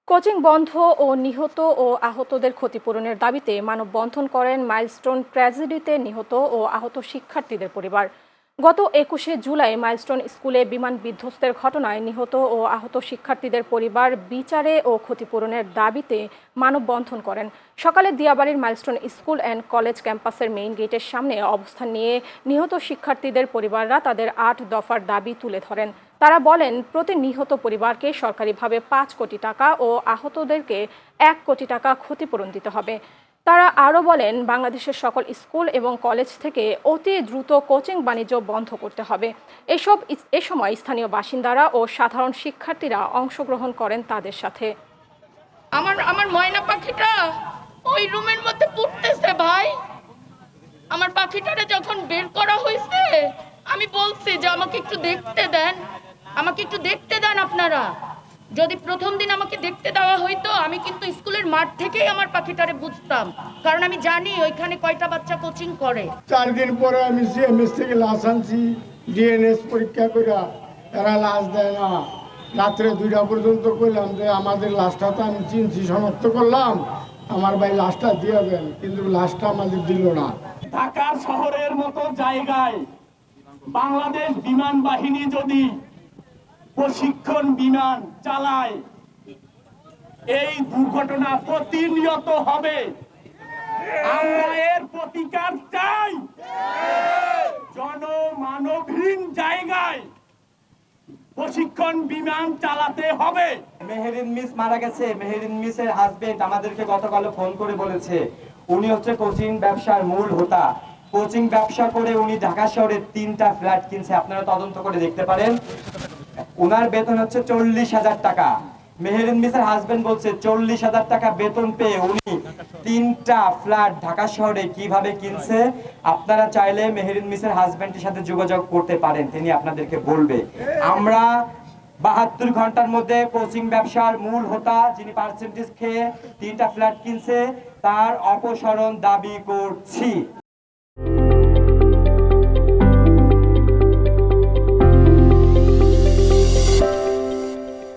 Coaching বন্ধ ও নিহত ও আহতদের ক্ষতিপূরণের দাবিতে মানববন্ধন করেন মাইলস্টোন ট্র্যাজেডিতে নিহত ও আহত শিক্ষার্থীদের পরিবার। গত ২১শে জুলাই মাইলস্টোন স্কুলে বিমান বিধ্বস্তের ঘটনায় নিহত ও আহত শিক্ষার্থীদের পরিবার বিচারে ও ক্ষতিপূরণের দাবিতে মানববন্ধন করেন। সকালে দিয়াবাড়ির মাইলস্টোন স্কুল অ্যান্ড কলেজ ক্যাম্পাসের মেইন গেটের সামনে অবস্থান নিয়ে নিহত শিক্ষার্থীদের পরিবাররা তাদের ৮ দফার দাবি তুলে ধরেন। তারা বলেন, প্রতি নিহত পরিবারকে সরকারিভাবে ৫ কোটি টাকা ও আহতদেরকে ১ কোটি টাকা ক্ষতিপূরণ দিতে হবে। তারা আরও বলেন, বাংলাদেশের সকল স্কুল এবং কলেজ থেকে অতি দ্রুত কোচিং বাণিজ্য বন্ধ করতে হবে। এ সময় স্থানীয় বাসিন্দারা ও সাধারণ শিক্ষার্থীরা অংশগ্রহণ করেন তাদের সাথে। আমার ময়না পাখিটা ওই রুমের মধ্যে পড়তেছে ভাই। আমার পাখিটারে যখন বের করা হয়েছে আমি বলছি যে আমাকে একটু দেখতে দেন আপনারা। যদি প্রথম দিন আমাকে দেখতে দেওয়া হইতো আমি কিন্তু স্কুলের মাঠ থেকেই আমার পাখিটারে বুঝতাম, কারণ আমি জানি ওইখানে কয়টা বাচ্চা কোচিং করে। 4 দিন পরে আমি সিএমএস থেকে লাশ আনছি, ডিএনএস পরীক্ষা করে এরা লাশ দেয় না। রাত্রে 2টা পর্যন্ত করলাম যে আমাদের লাশটা তো আমি চিনছি, শনাক্ত করলাম, আমার ভাই লাশটা দিয়ে দেন, কিন্তু লাশটা আমাদের দিল না। ঢাকা শহরের মতো জায়গায় বাংলাদেশ বিমান বাহিনী যদি প্রশিক্ষণ বিমান চালায়, এই দুর্ঘটনা প্রতিনিয়ত হবে। আমরা এর প্রতিকার চাই। জনমানবহীন জায়গায় প্রশিক্ষণ বিমান চালাতে হবে। মেহেরিন মিস মারা গেছে। মেহেরিন মিসের হাজবেন্ড আমাদেরকে গতকাল ফোন করে বলেছে উনি হচ্ছে কোচিং ব্যবসার মূল হোতা। কোচিং ব্যবসা করে উনি ঢাকা শহরে 3টা ফ্ল্যাট কিনছে, আপনারা তদন্ত করে দেখতে পারেন। ওনার বেতন হচ্ছে 40,000 টাকা। মেহেরিন মিসের হাজবেন্ড বলছে 40,000 টাকা বেতন পেয়ে উনি 3টা ফ্ল্যাট ঢাকা শহরে কিভাবে কিনছে। আপনারা চাইলে মেহেরিন মিসের হাজবেন্ডের সাথে যোগাযোগ করতে পারেন, তিনি আপনাদেরকে বলবে। আমরা 72 ঘন্টার মধ্যে কোচিং ব্যবসার মূল হোতা যিনি পার্সেন্টেজ খেয়ে 3টা ফ্ল্যাট কিনছে তার অপসারণ দাবি করছি।